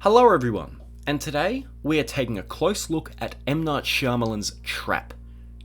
Hello everyone, and today we are taking a close look at M Night Shyamalan's Trap.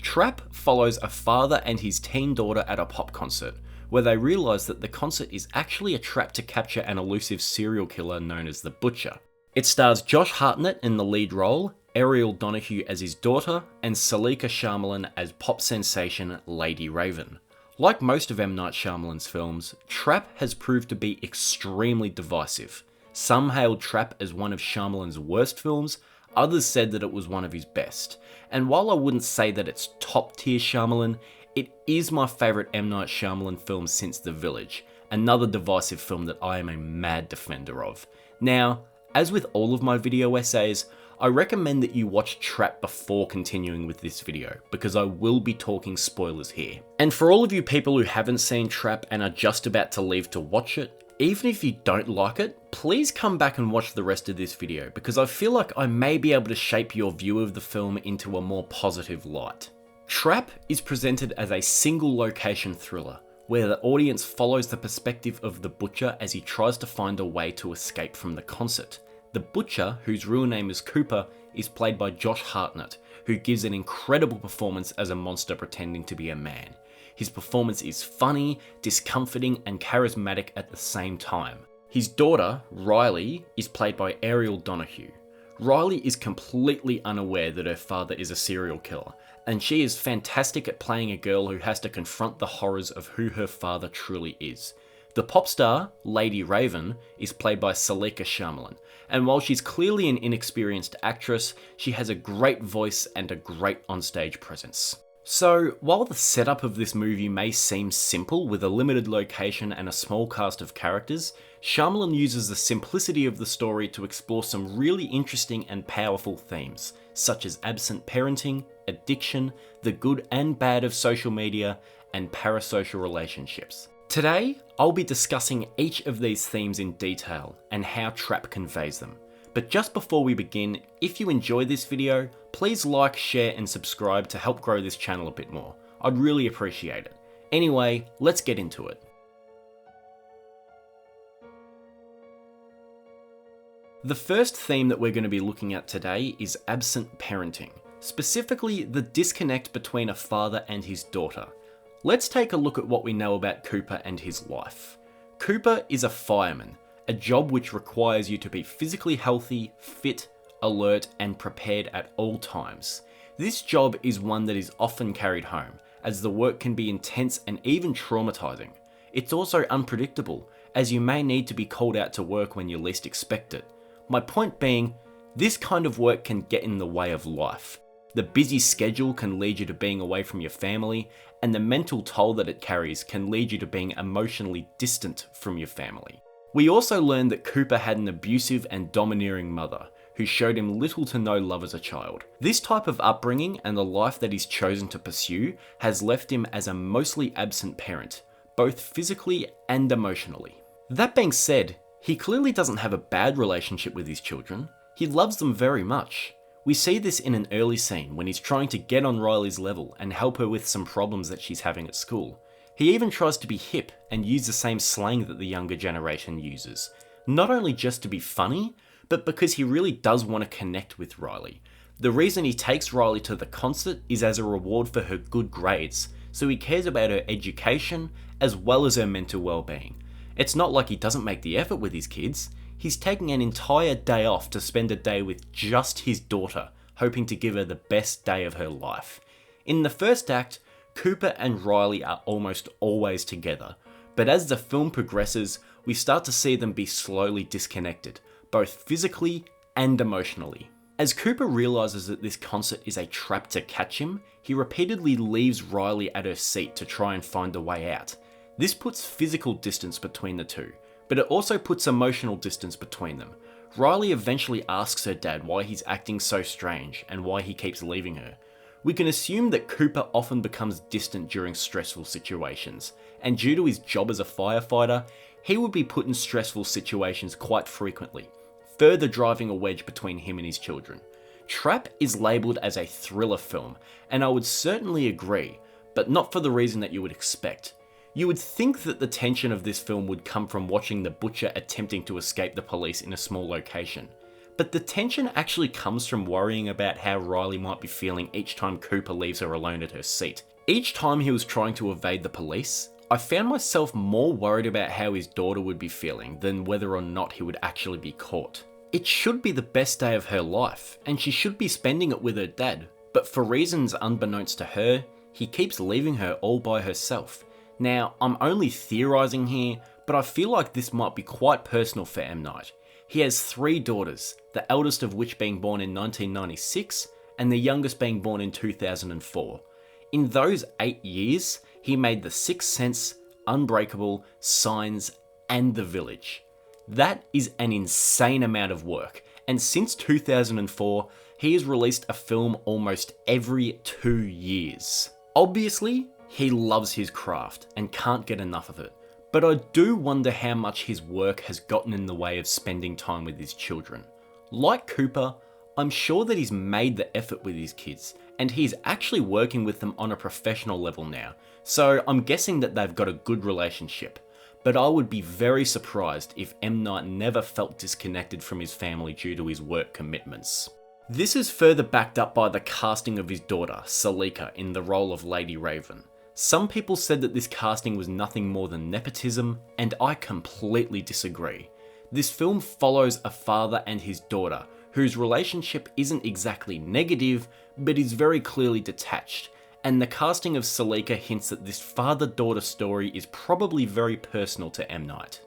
Trap follows a father and his teen daughter at a pop concert, where they realise that the concert is actually a trap to capture an elusive serial killer known as the Butcher. It stars Josh Hartnett in the lead role, Ariel Donahue as his daughter, and Salika Shyamalan as pop sensation Lady Raven. Like most of M Night Shyamalan's films, Trap has proved to be extremely divisive. Some hailed Trap as one of Shyamalan's worst films, others said that it was one of his best. And while I wouldn't say that it's top tier Shyamalan, it is my favourite M Night Shyamalan film since The Village, another divisive film that I am a mad defender of. Now, as with all of my video essays, I recommend that you watch Trap before continuing with this video, because I will be talking spoilers here. And for all of you people who haven't seen Trap and are just about to leave to watch it, even if you don't like it, please come back and watch the rest of this video, because I feel like I may be able to shape your view of the film into a more positive light. Trap is presented as a single location thriller, where the audience follows the perspective of the Butcher as he tries to find a way to escape from the concert. The Butcher, whose real name is Cooper, is played by Josh Hartnett, who gives an incredible performance as a monster pretending to be a man. His performance is funny, discomforting, and charismatic at the same time. His daughter, Riley, is played by Ariel Donahue. Riley is completely unaware that her father is a serial killer, and she is fantastic at playing a girl who has to confront the horrors of who her father truly is. The pop star, Lady Raven, is played by Salika Shyamalan, and while she's clearly an inexperienced actress, she has a great voice and a great onstage presence. So, while the setup of this movie may seem simple with a limited location and a small cast of characters, Shyamalan uses the simplicity of the story to explore some really interesting and powerful themes, such as absent parenting, addiction, the good and bad of social media, and parasocial relationships. Today, I'll be discussing each of these themes in detail and how Trap conveys them. But just before we begin, if you enjoyed this video, please like, share and subscribe to help grow this channel a bit more. I'd really appreciate it. Anyway, let's get into it. The first theme that we're going to be looking at today is absent parenting, specifically the disconnect between a father and his daughter. Let's take a look at what we know about Cooper and his life. Cooper is a fireman, a job which requires you to be physically healthy, fit, alert, and prepared at all times. This job is one that is often carried home, as the work can be intense and even traumatizing. It's also unpredictable, as you may need to be called out to work when you least expect it. My point being, this kind of work can get in the way of life. The busy schedule can lead you to being away from your family, and the mental toll that it carries can lead you to being emotionally distant from your family. We also learned that Cooper had an abusive and domineering mother, who showed him little to no love as a child. This type of upbringing and the life that he's chosen to pursue has left him as a mostly absent parent, both physically and emotionally. That being said, he clearly doesn't have a bad relationship with his children. He loves them very much. We see this in an early scene when he's trying to get on Riley's level and help her with some problems that she's having at school. He even tries to be hip and use the same slang that the younger generation uses, not only just to be funny, but because he really does want to connect with Riley. The reason he takes Riley to the concert is as a reward for her good grades, so he cares about her education as well as her mental well-being. It's not like he doesn't make the effort with his kids. He's taking an entire day off to spend a day with just his daughter, hoping to give her the best day of her life. In the first act, Cooper and Riley are almost always together, but as the film progresses, we start to see them be slowly disconnected, both physically and emotionally. As Cooper realizes that this concert is a trap to catch him, he repeatedly leaves Riley at her seat to try and find a way out. This puts physical distance between the two, but it also puts emotional distance between them. Riley eventually asks her dad why he's acting so strange and why he keeps leaving her. We can assume that Cooper often becomes distant during stressful situations, and due to his job as a firefighter, he would be put in stressful situations quite frequently, further driving a wedge between him and his children. Trap is labelled as a thriller film, and I would certainly agree, but not for the reason that you would expect. You would think that the tension of this film would come from watching the Butcher attempting to escape the police in a small location. But the tension actually comes from worrying about how Riley might be feeling each time Cooper leaves her alone at her seat. Each time he was trying to evade the police, I found myself more worried about how his daughter would be feeling than whether or not he would actually be caught. It should be the best day of her life, and she should be spending it with her dad, but for reasons unbeknownst to her, he keeps leaving her all by herself. Now, I'm only theorising here, but I feel like this might be quite personal for M. Night. He has 3 daughters, the eldest of which being born in 1996, and the youngest being born in 2004. In those 8 years, he made The Sixth Sense, Unbreakable, Signs, and The Village. That is an insane amount of work, and since 2004, he has released a film almost every 2 years. Obviously, he loves his craft and can't get enough of it, but I do wonder how much his work has gotten in the way of spending time with his children. Like Cooper, I'm sure that he's made the effort with his kids, and he's actually working with them on a professional level now, so I'm guessing that they've got a good relationship. But I would be very surprised if M. Night never felt disconnected from his family due to his work commitments. This is further backed up by the casting of his daughter, Salika, in the role of Lady Raven. Some people said that this casting was nothing more than nepotism, and I completely disagree. This film follows a father and his daughter, whose relationship isn't exactly negative, but is very clearly detached, and the casting of Salika hints that this father-daughter story is probably very personal to M. Night.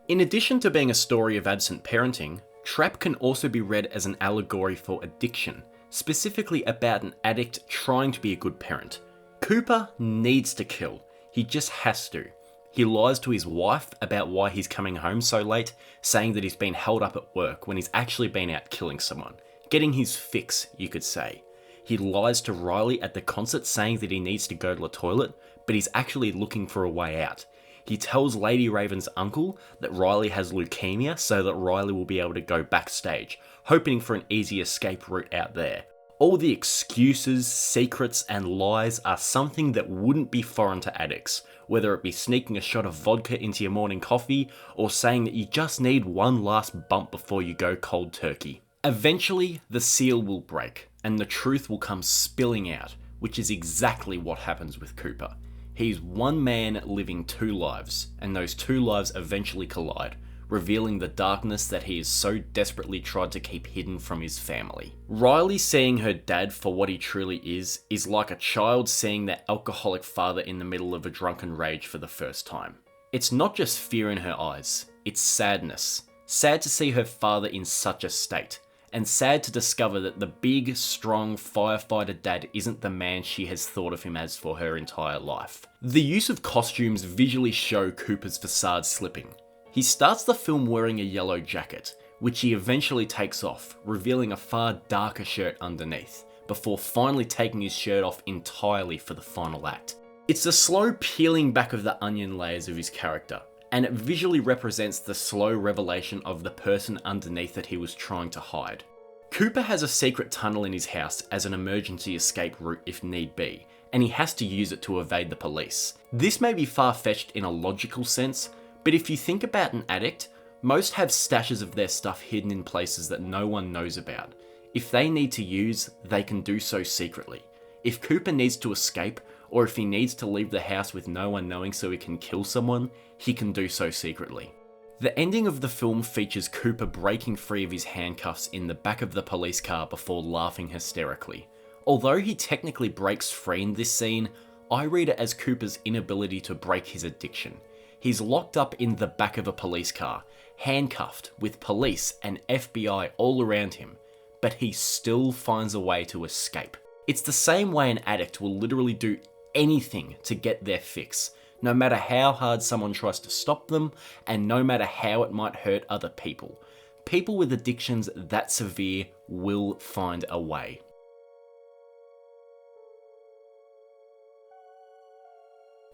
In addition to being a story of absent parenting, Trap can also be read as an allegory for addiction, specifically about an addict trying to be a good parent. Cooper needs to kill, he just has to. He lies to his wife about why he's coming home so late, saying that he's been held up at work when he's actually been out killing someone. Getting his fix, you could say. He lies to Riley at the concert saying that he needs to go to the toilet, but he's actually looking for a way out. He tells Lady Raven's uncle that Riley has leukemia so that Riley will be able to go backstage, hoping for an easy escape route out there. All the excuses, secrets, and lies are something that wouldn't be foreign to addicts, whether it be sneaking a shot of vodka into your morning coffee, or saying that you just need one last bump before you go cold turkey. Eventually, the seal will break, and the truth will come spilling out, which is exactly what happens with Cooper. He's one man living 2 lives, and those 2 lives eventually collide, revealing the darkness that he has so desperately tried to keep hidden from his family. Riley seeing her dad for what he truly is like a child seeing their alcoholic father in the middle of a drunken rage for the first time. It's not just fear in her eyes, it's sadness. Sad to see her father in such a state, and sad to discover that the big, strong firefighter dad isn't the man she has thought of him as for her entire life. The use of costumes visually show Cooper's facade slipping. He starts the film wearing a yellow jacket, which he eventually takes off, revealing a far darker shirt underneath, before finally taking his shirt off entirely for the final act. It's the slow peeling back of the onion layers of his character, and it visually represents the slow revelation of the person underneath that he was trying to hide. Cooper has a secret tunnel in his house as an emergency escape route if need be, and he has to use it to evade the police. This may be far-fetched in a logical sense, but if you think about an addict, most have stashes of their stuff hidden in places that no one knows about. If they need to use, they can do so secretly. If Cooper needs to escape, or if he needs to leave the house with no one knowing so he can kill someone, he can do so secretly. The ending of the film features Cooper breaking free of his handcuffs in the back of the police car before laughing hysterically. Although he technically breaks free in this scene, I read it as Cooper's inability to break his addiction. He's locked up in the back of a police car, handcuffed, with police and FBI all around him, but he still finds a way to escape. It's the same way an addict will literally do anything to get their fix, no matter how hard someone tries to stop them, and no matter how it might hurt other people. People with addictions that severe will find a way.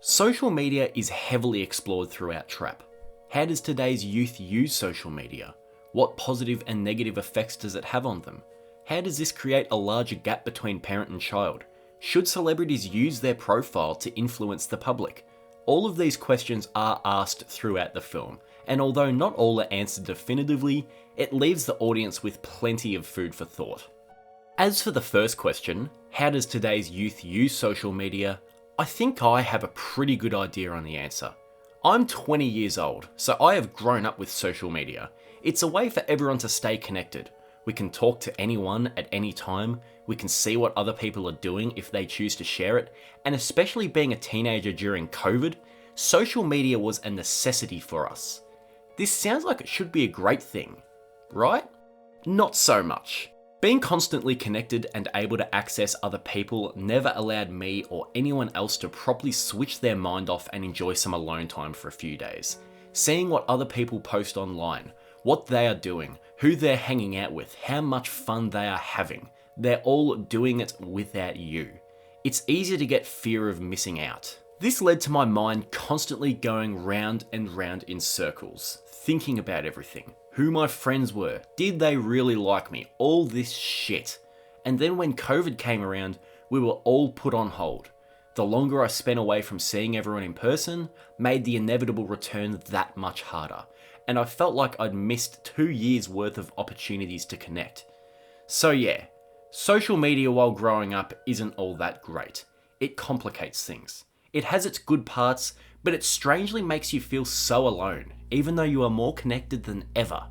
Social media is heavily explored throughout Trap. How does today's youth use social media? What positive and negative effects does it have on them? How does this create a larger gap between parent and child? Should celebrities use their profile to influence the public? all of these questions are asked throughout the film, and although not all are answered definitively, it leaves the audience with plenty of food for thought. As for the first question, how does today's youth use social media? I think I have a pretty good idea on the answer. I'm 20 years old, so I have grown up with social media. It's a way for everyone to stay connected. We can talk to anyone at any time, we can see what other people are doing if they choose to share it, and especially being a teenager during COVID, social media was a necessity for us. This sounds like it should be a great thing, right? Not so much. Being constantly connected and able to access other people never allowed me or anyone else to properly switch their mind off and enjoy some alone time for a few days. Seeing what other people post online, what they are doing, who they're hanging out with, how much fun they are having. They're all doing it without you. It's easy to get fear of missing out. This led to my mind constantly going round and round in circles, thinking about everything. Who my friends were, did they really like me, all this shit. And then when COVID came around, we were all put on hold. The longer I spent away from seeing everyone in person, made the inevitable return that much harder. And I felt like I'd missed 2 years worth of opportunities to connect. So yeah, social media while growing up isn't all that great. It complicates things. It has its good parts, but it strangely makes you feel so alone, even though you are more connected than ever.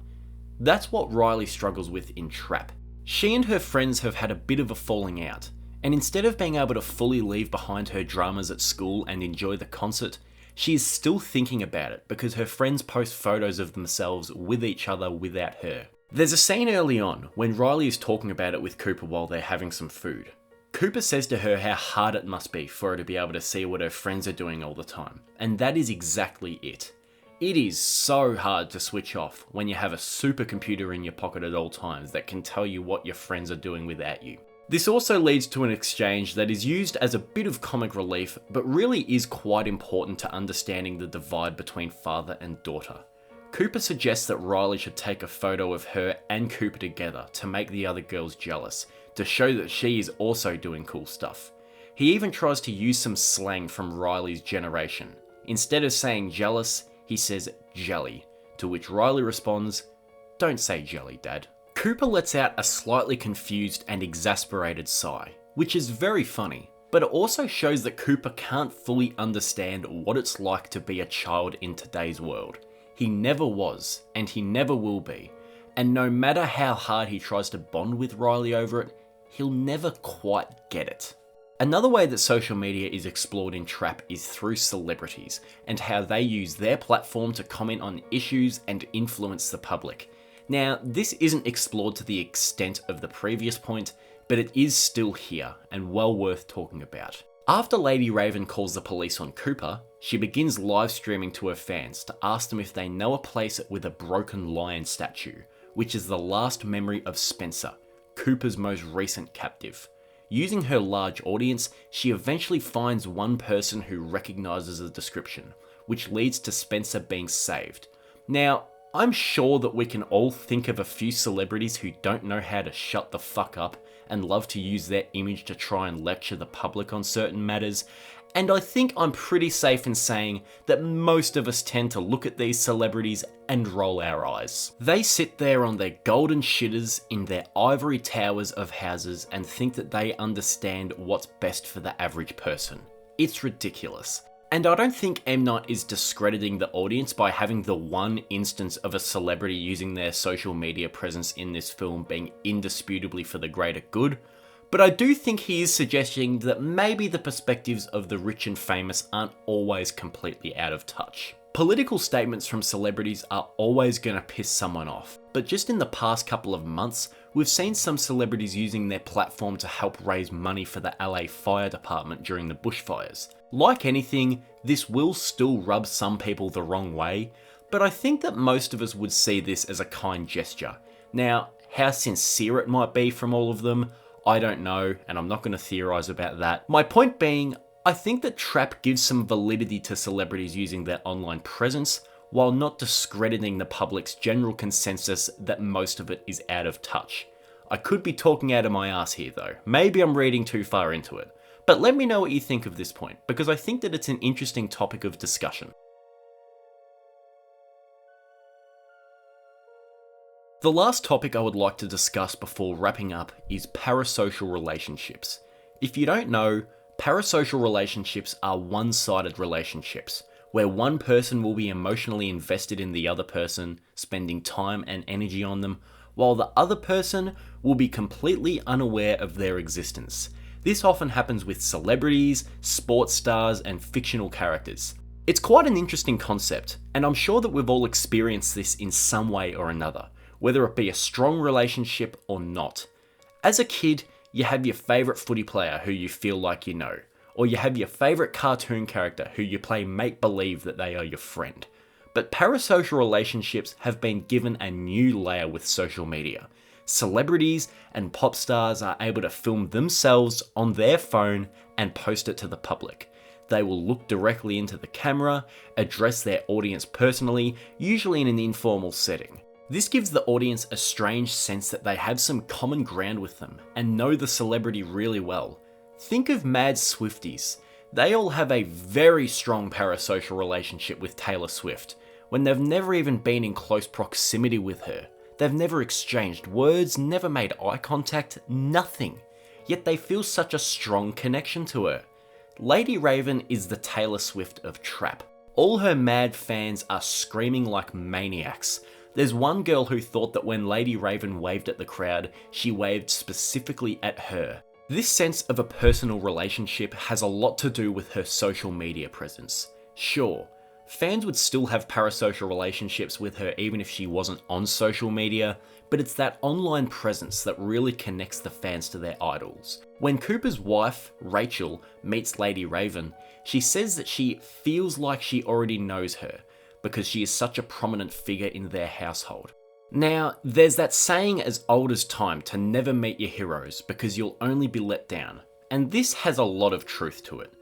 That's what Riley struggles with in Trap. She and her friends have had a bit of a falling out, and instead of being able to fully leave behind her dramas at school and enjoy the concert, she is still thinking about it because her friends post photos of themselves with each other without her. There's a scene early on when Riley is talking about it with Cooper while they're having some food. Cooper says to her how hard it must be for her to be able to see what her friends are doing all the time, and that is exactly it. It is so hard to switch off when you have a supercomputer in your pocket at all times that can tell you what your friends are doing without you. This also leads to an exchange that is used as a bit of comic relief, but really is quite important to understanding the divide between father and daughter. Cooper suggests that Riley should take a photo of her and Cooper together to make the other girls jealous, to show that she is also doing cool stuff. He even tries to use some slang from Riley's generation. Instead of saying jealous, he says jelly, to which Riley responds, "Don't say jelly, Dad." Cooper lets out a slightly confused and exasperated sigh, which is very funny, but it also shows that Cooper can't fully understand what it's like to be a child in today's world. He never was, and he never will be, and no matter how hard he tries to bond with Riley over it, he'll never quite get it. Another way that social media is explored in Trap is through celebrities, and how they use their platform to comment on issues and influence the public. Now, this isn't explored to the extent of the previous point, but it is still here, and well worth talking about. After Lady Raven calls the police on Cooper, she begins live streaming to her fans to ask them if they know a place with a broken lion statue, which is the last memory of Spencer, Cooper's most recent captive. Using her large audience, she eventually finds one person who recognises the description, which leads to Spencer being saved. Now, I'm sure that we can all think of a few celebrities who don't know how to shut the fuck up and love to use their image to try and lecture the public on certain matters, and I think I'm pretty safe in saying that most of us tend to look at these celebrities and roll our eyes. They sit there on their golden shitters in their ivory towers of houses and think that they understand what's best for the average person. It's ridiculous. And I don't think M Night is discrediting the audience by having the one instance of a celebrity using their social media presence in this film being indisputably for the greater good, but I do think he is suggesting that maybe the perspectives of the rich and famous aren't always completely out of touch. Political statements from celebrities are always going to piss someone off, but just in the past couple of months, we've seen some celebrities using their platform to help raise money for the LA Fire Department during the bushfires. Like anything, this will still rub some people the wrong way, but I think that most of us would see this as a kind gesture. Now, how sincere it might be from all of them, I don't know, and I'm not going to theorise about that. My point being, I think that Trap gives some validity to celebrities using their online presence, while not discrediting the public's general consensus that most of it is out of touch. I could be talking out of my ass here though, maybe I'm reading too far into it, But let me know what you think of this point, because I think that it's an interesting topic of discussion. The last topic I would like to discuss before wrapping up is parasocial relationships. If you don't know, parasocial relationships are one-sided relationships, where one person will be emotionally invested in the other person, spending time and energy on them, while the other person will be completely unaware of their existence. This often happens with celebrities, sports stars, and fictional characters. It's quite an interesting concept, and I'm sure that we've all experienced this in some way or another, whether it be a strong relationship or not. As a kid, you have your favourite footy player who you feel like you know, or you have your favourite cartoon character who you play make-believe that they are your friend. But parasocial relationships have been given a new layer with social media. Celebrities and pop stars are able to film themselves on their phone and post it to the public. They will look directly into the camera, address their audience personally, usually in an informal setting. This gives the audience a strange sense that they have some common ground with them and know the celebrity really well. Think of mad Swifties. They all have a very strong parasocial relationship with Taylor Swift, when they've never even been in close proximity with her. They've never exchanged words, never made eye contact, nothing. Yet they feel such a strong connection to her. Lady Raven is the Taylor Swift of trap. All her mad fans are screaming like maniacs. There's one girl who thought that when Lady Raven waved at the crowd, she waved specifically at her. This sense of a personal relationship has a lot to do with her social media presence. Sure, fans would still have parasocial relationships with her even if she wasn't on social media, but it's that online presence that really connects the fans to their idols. When Cooper's wife, Rachel, meets Lady Raven, she says that she feels like she already knows her, because she is such a prominent figure in their household. Now, there's that saying as old as time to never meet your heroes because you'll only be let down, and this has a lot of truth to it.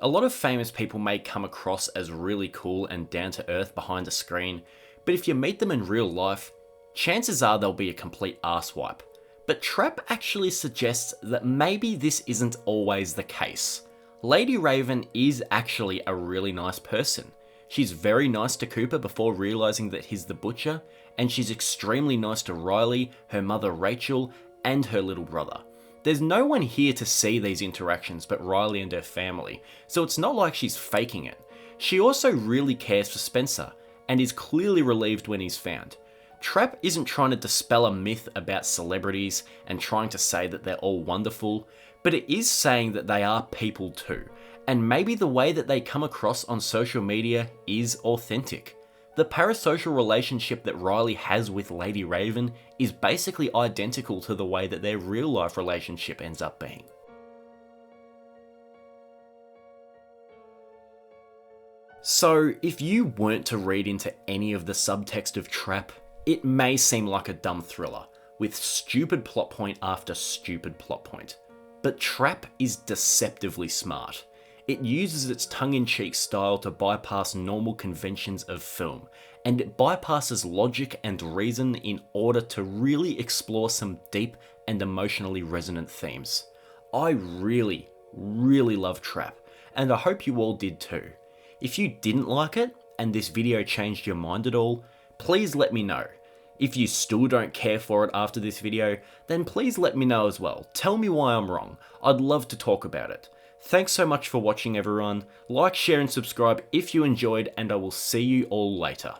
A lot of famous people may come across as really cool and down to earth behind a screen, but if you meet them in real life, chances are they'll be a complete arsewipe. But Trapp actually suggests that maybe this isn't always the case. Lady Raven is actually a really nice person. She's very nice to Cooper before realising that he's the butcher, and she's extremely nice to Riley, her mother Rachel, and her little brother. There's no one here to see these interactions but Riley and her family, so it's not like she's faking it. She also really cares for Spencer, and is clearly relieved when he's found. Trapp isn't trying to dispel a myth about celebrities and trying to say that they're all wonderful, but it is saying that they are people too, and maybe the way that they come across on social media is authentic. The parasocial relationship that Riley has with Lady Raven is basically identical to the way that their real life relationship ends up being. So, if you weren't to read into any of the subtext of Trapp, it may seem like a dumb thriller, with stupid plot point after stupid plot point. But Trapp is deceptively smart. It uses its tongue-in-cheek style to bypass normal conventions of film, and it bypasses logic and reason in order to really explore some deep and emotionally resonant themes. I really, really love Trapp, and I hope you all did too. If you didn't like it, and this video changed your mind at all, please let me know. If you still don't care for it after this video, then please let me know as well. Tell me why I'm wrong. I'd love to talk about it. Thanks so much for watching everyone. Like, share and subscribe if you enjoyed, and I will see you all later.